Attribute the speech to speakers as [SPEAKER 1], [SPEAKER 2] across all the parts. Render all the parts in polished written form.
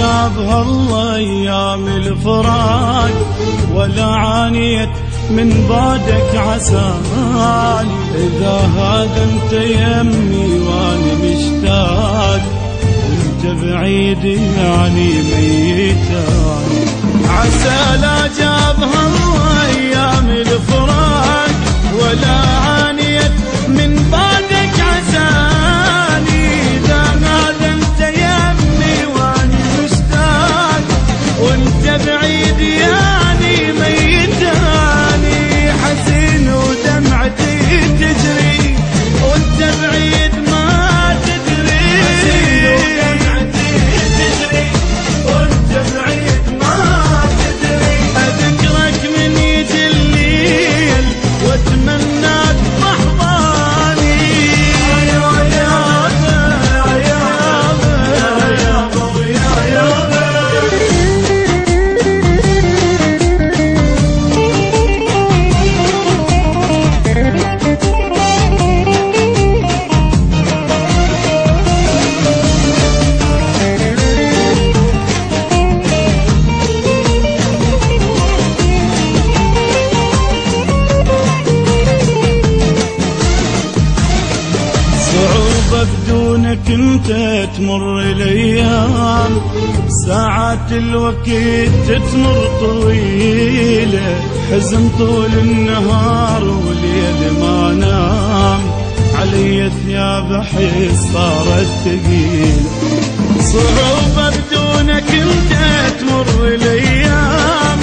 [SPEAKER 1] جابها الله ايام الفراق، ولا عانيت من بعدك عساني. اذا هذا انت يمي وانا مشتاق، وانت بعيد يعني ميتاني. عسى لا جابها الله ايام الفراق، ولا عانيت من بعدك عساني. اذا هذا انت يمي وانا مشتاق، وانت بعيد يعني ميتاني. حزين ودمعتي تجري، وانت بعيد ما تدري. حزين ودمعتي تجري، وانت بعيد ما تدري. اذكرك من يجي الليل واتمناك ضحضاني. بدونك انت تمر الايام، ساعات الوقت تمر طويله. حزن طول النهار وليل ما نام، علي ثياب احس صارت ثقيله. صعوبه بدونك انت تمر الايام،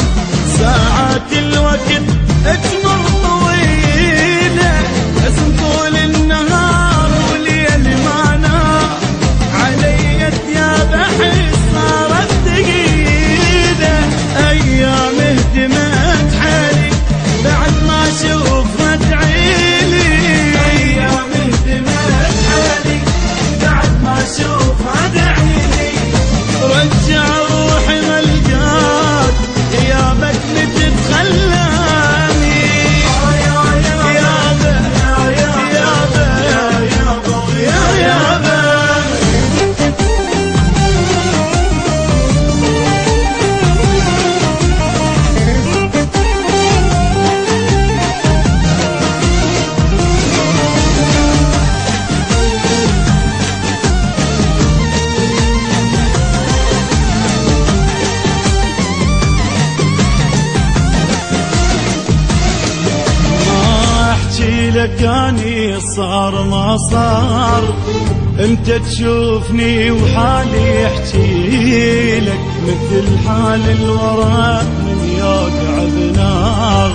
[SPEAKER 1] ساعات الوقت تمر طويله. حزن طول النهار كاني صار ما صار. انت تشوفني وحالي يحكي لك، مثل حال الورق من يوقع بنار.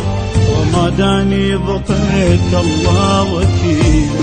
[SPEAKER 1] وما داني بقيت الله وكيل.